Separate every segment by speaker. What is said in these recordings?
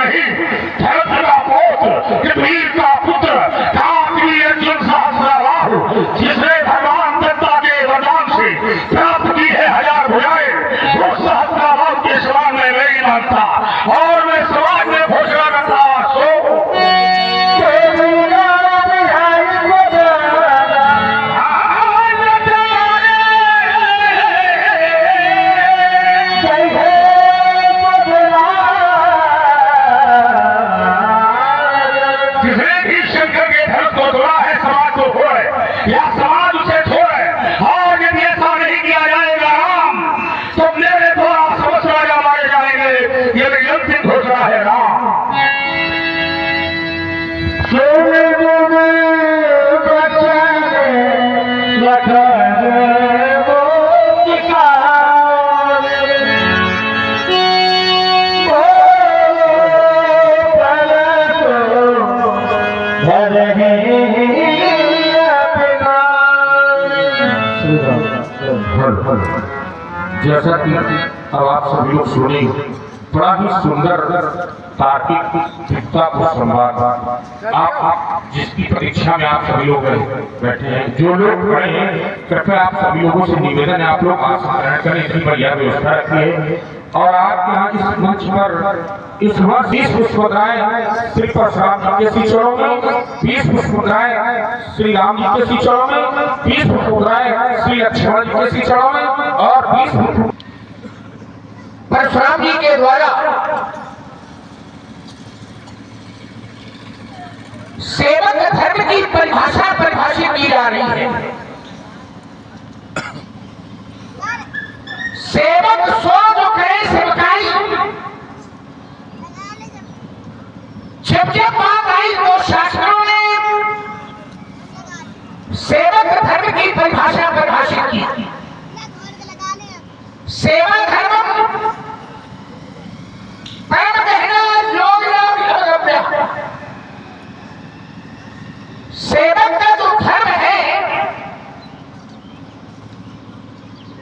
Speaker 1: नहीं, धरती का पुत्र, पृथ्वी का पुत्र, काफी अर्जुन सहस्त्रबाहु, जिसने भगवान दत्ता के वरदान से प्राप्त की है 1000 भुजाएं, वो सहस्त्रबाहु के समान मैं नहीं मानता। और मैं समाज में घोषणा करता जैसा कि अब आप सभी लोग सुने, बड़ा ही सुंदर तार्किक दिक्कता संवाद आप जिसकी परीक्षा में आप सभी लोग बैठे हैं, जो लोग पढ़े हैं, कृपया आप सभी लोगों से निवेदन है आप लोग आसन ग्रहण करें, इसकी बढ़िया व्यवस्था रखिए। और आप यहाँ इस मंच पर इस वर्ष 20 पुष्पकाएं श्री परशुराम जी के श्री चरणों में, 20 पुष्पकाएं श्री राम जी के श्री चरणों में, 20 पुष्पकाएं श्री लक्ष्मण जी के श्री चरणों में और 20
Speaker 2: परशुराम जी के द्वारा सेवक धर्म की परिभाषा परिभाषित की जा रही है। सेवक सो जो करे सेवकाई, जब बात आई तो शास्त्रों ने सेवक धर्म की परिभाषा परिभाषित की। सेवा धर्म परम गहना योग योग। सेवक का जो धर्म है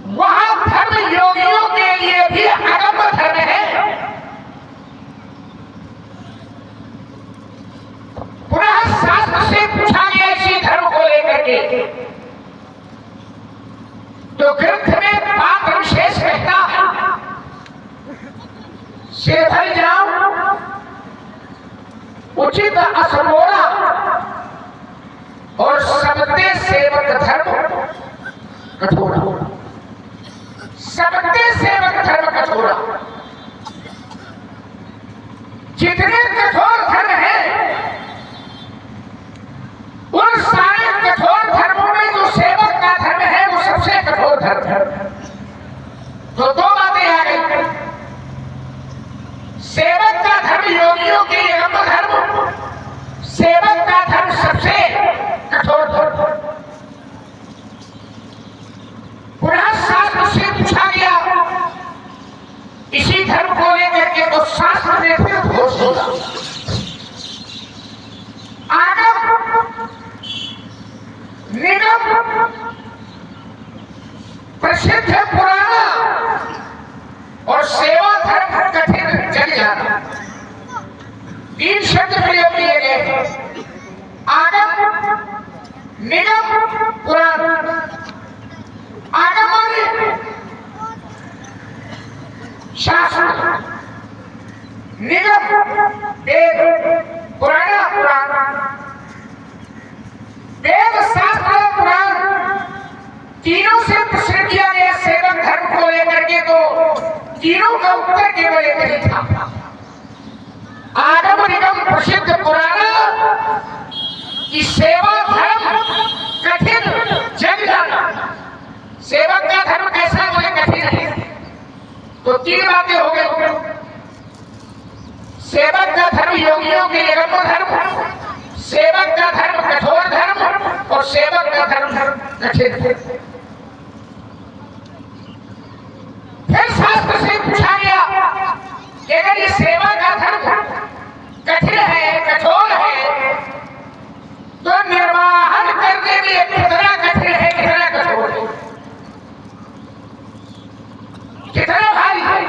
Speaker 2: वह धर्म योगियों के लिए भी अगम धर्म है। पुनः शास्त्र से पूछा गया इसी धर्म को लेकर के, तो ग्रंथ में बात विशेष कहता है, सेधल जाओ उचित असमोरा और सबते सेवक धर्म कठोरा। सबते सेवक धर्म कठोरा। जितने कठोर धर्म है उन सारे कठोर धर्मों में जो सेवक का धर्म है वो सबसे कठोर धर्म है। तो दो बातें आ गई, सेवक का धर्म योगियों के एवं धर्म, सेवक का धर्म सबसे कठोर धर्म। पुनः शास्त्र से पूछा गया इसी धर्म को लेकर के, तो शास्त्र ने फिर घोष दिया, आगम निगम प्रसिद्ध पुराना और सेवा धर्म कठिन जग जाना, 3 शब्द प्रयोग किए गए हैं। आगम निगम पुराण। आगम शास्त्र, निगम वेद, पुराना पुराण। वेद शास्त्र पुराण तीनों से प्रश्न किया गया सेवक धर्म को लेकर के, तो तीनों का उत्तर केवल एक ही था, आगम निगम प्रसिद्ध पुराना की सेवा धर्म कठिन जग जाना। सेवक का धर्म कैसा बोले कठिन है, तो 3 बातें हो गई। सेवक का धर्म योगियों के एवं धर्म, सेवक का धर्म कठोर धर्म और सेवक का धर्म कठिन। फिर शास्त्र से पूछा गया कि अगर ये सेवा का धर्म कठिन है, कठोर है, तो निर्वाहन करने में कितना कठिन है, कितना कठोर है, कितना भारी है।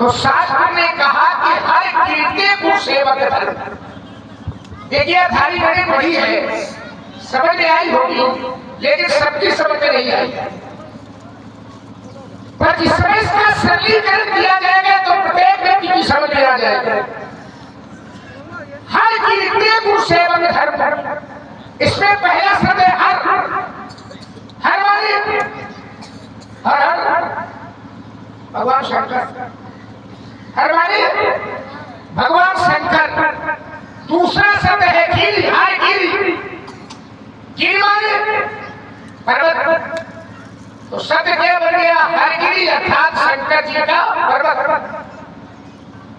Speaker 2: तो शास्त्र ने कहा कि हर कीर्ति को सेवक धर्म। देखिए थाली मैंने पढ़ी है, समझ में आई होगी, लेकिन सबकी समझ में नहीं आई। पर जिसमें इसका सरलीकरण किया जाएगा तो प्रत्येक व्यक्ति की समझ में आ जाएगा। हर कीर्ति को सेवक धर्म, इसमें पहला शब्द है हर वाले हर भगवान शंकर, हर वाले भगवान शंकर। दूसरा शब्द है गिरी, हर गिरी, गिरी वाले पर्वत। तो शब्द क्या बन गया? हरगिरी अर्थात शंकर जी का पर्वत।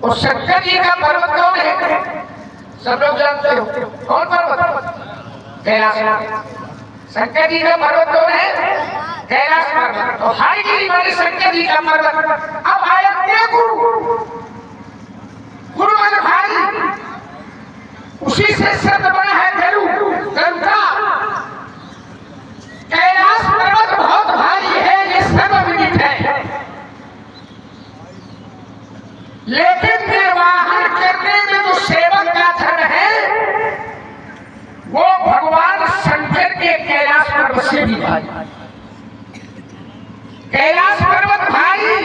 Speaker 2: और शंकर जी का पर्वत कौन है? सब लोग जानते हो कौन पर्वत? कैलाश। शंकर जी का पर्वत कौन है? कैलाश पर्वत। तो हरगिरी वाले शंकर जी का पर्वत। अब आया गुरु मन भारी, उसी से शब्द बना है गरु, गरुका। कैलाश पर्वत बहुत भारी है, ये सर्वविदित है, लेकिन निर्वाहन करने में जो सेवक का धर्म है वो भगवान शंकर के कैलाश पर्वत से भी भारी। कैलाश पर्वत भारी,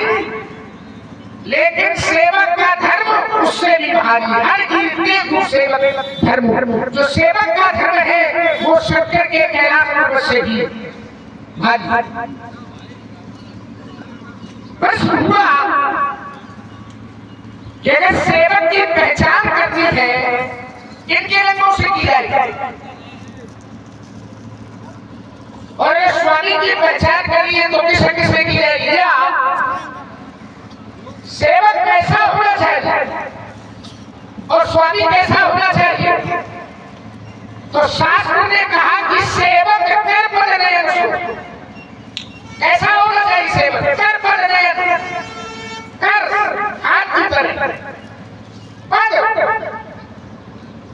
Speaker 2: लेकिन सेवक का धर्म उससे भी भारी। हर कीर्ति को सेवक धर्म, जो सेवक का धर्म है वो शंकर के कैलाश पर्वत से भी भारी। प्रश्न हुआ कि अगर सेवक की पहचान करनी है किनके रंगों से की जाएगी? और स्वामी की पहचान करनी है तो किस रंग से की जाएगी? सेवक कैसा होना चाहिए और स्वामी कैसा होना चाहिए? तो शास्त्र ने कहा कि सेवक कर पद नयन। कैसा होना चाहिए सेवक? कर पद नयन, कर हाथ की तरह, पद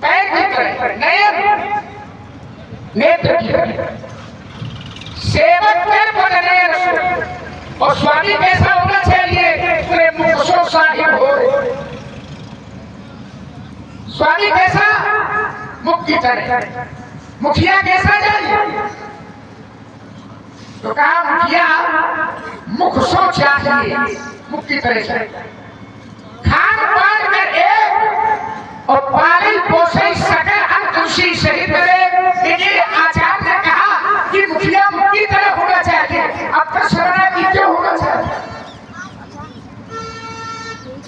Speaker 2: पैर की तरह, नयन नेत्र की तरह। सेवक कर पद नयन। और स्वामी कैसा होना चाहिए? पूरे मुख सो साहिब हो। स्वामी कैसा? मुख की तरह। मुखिया कैसा चाहिए? तो कहा मुखिया मुख सो चाहिए, मुख की तरह से। खान पान कर एक और पाली पोषण सकल अंकुशी सहित देखिए आचार्य ने कहा कि मुखिया मुख की तरह होना चाहिए। अब प्रश्न बना कि क्यों होना चाहिए?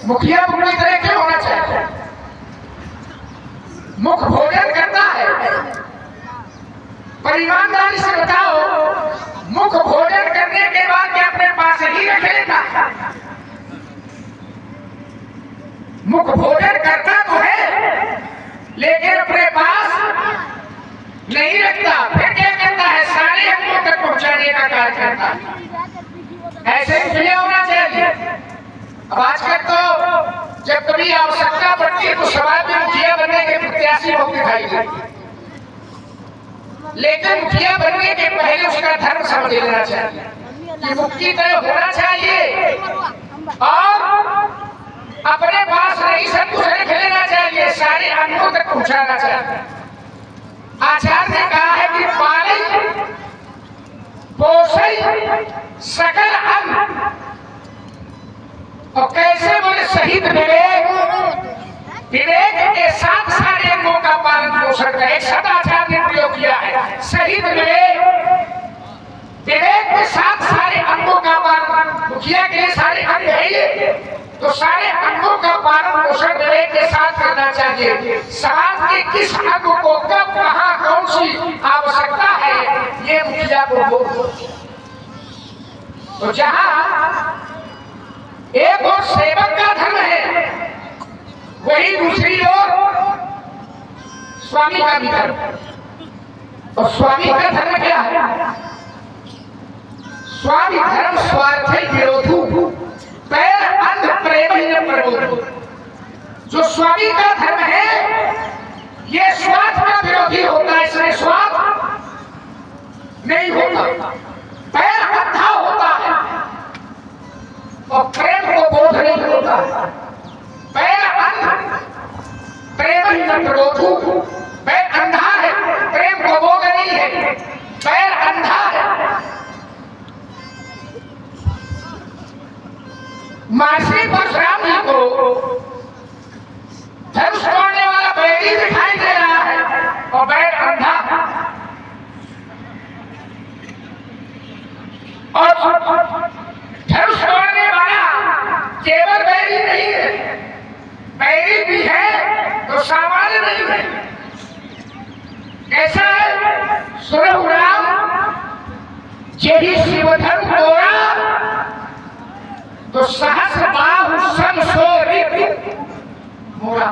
Speaker 2: मुखिया मुख की तरह क्यों होना चाहिए? मुख भोजन करता है, पर ईमानदारी से बताओ मुख भोजन करने के बाद क्या अपने पास ही रख लेता? मुख भोजन करता तो है लेकिन अपने पास नहीं रखता। फिर क्या करता है? सारे अंगों तक पहुंचाने का कार्य करता है। ऐसे मुखिया होना चाहिए। अब आजकल तो जब कभी आवश्यकता पड़ती है तो समाज में मुखिया बनने के प्रत्याशी बहुत दिखाई देते, लेकिन मुखिया बनने के पहले उसका धर्म समझ लेना चाहिए कि मुख की तरह होना चाहिए और अपने पास नहीं सब कुछ रख लेना चाहिए, सारे अंगों तक पहुंचाना चाहिए। आचार्य ने कहा है कि पालई पोषई सकल अंग। और कैसे बोले? शहीद विवेक, विवेक के साथ सारे अंगों का पालन पोषण का एक शब्द आचार्य ने प्रयोग किया है। शहीद विवेक, विवेक के साथ सारे अंगों का पालन। मुखिया के सारे अंग है ये, तो सारे अंगों का पालन पोषण विवेक के साथ करना चाहिए। समाज के किस अंग को कब कहाँ कौन सी आवश्यकता है ये मुखिया को हो। तो जहाँ एक और सेवक का धर्म है, वही दूसरी ओर स्वामी का भी धर्म। और स्वामी का धर्म क्या है? स्वामी धर्म स्वार्थ विरोधु पैर अंध प्रेम प्रबोधु। जो स्वामी का धर्म है ये स्वार्थ का विरोधी होता है, इसमें स्वार्थ नहीं होता, पैर अंधा होता है और प्रेम को बोध नहीं होता। महर्षि परशुराम जी को धनुष तोड़ने वाला बैरी दिखाई दे रहा है और बैल अंधा, और धनुष तोड़ने वाला केवल बैरी नहीं है, बैरी भी है तो सामान्य नहीं है। कैसा है? सुरहु राम जेहि शिवधन तोड़ा तो सहस्र बाहु संसोरित मोरा।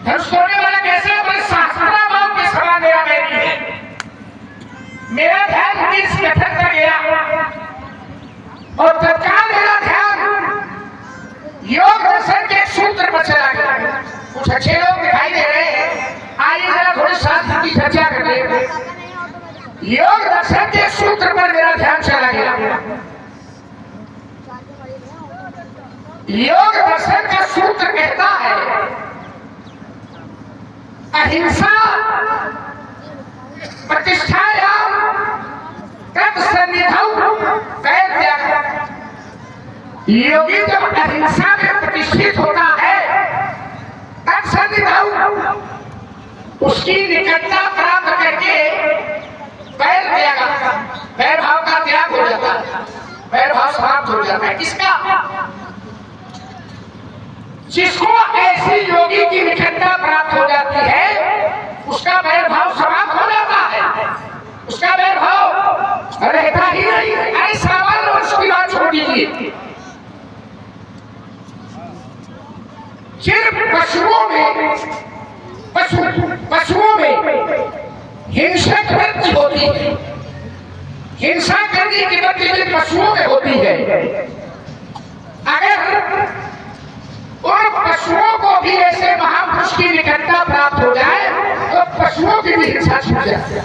Speaker 2: धनुष तोड़ने वाला कैसे है? बड़े सहस्रा बाहु के समान मेरा बैरी है। मेरा ध्यान इस कथन पर गया और तत्काल मेरा ध्यान योग दर्शन के सूत्र पर चला गया। कुछ अच्छे लोग दिखाई दे रहे हैं, आइए जरा थोड़ी शास्त्र की चर्चा कर ले। योग दर्शन के सूत्र पर मेरा ध्यान चला गया। योग दर्शन का सूत्र कहता है अहिंसा प्रतिष्ठायाम तत्सन्निधौ वैद्यम। योगी जब अहिंसा में प्रतिष्ठित होता है तत्सन्निधौ उसकी निकटता प्राप्त करके वैर त्याग, वैर भाव का त्याग हो जाता है, वैर भाव समाप्त हो जाता है। किसका? जिसको ऐसी योगी की निकटता प्राप्त हो जाती है उसका वैर भाव समाप्त हो जाता है, उसका वैर भाव रहता ही नहीं है। अरे सामान्य मनुष्य की बात छोड़ दीजिए, सिर्फ पशुओं में हिंसक वृत्ति होती है, हिंसा करने की वृत्ति पशुओं में होती है। अगर उन पशुओं को भी ऐसे महापुरुष की निकटता प्राप्त हो जाए तो पशुओं की भी हिंसा छूट जाए।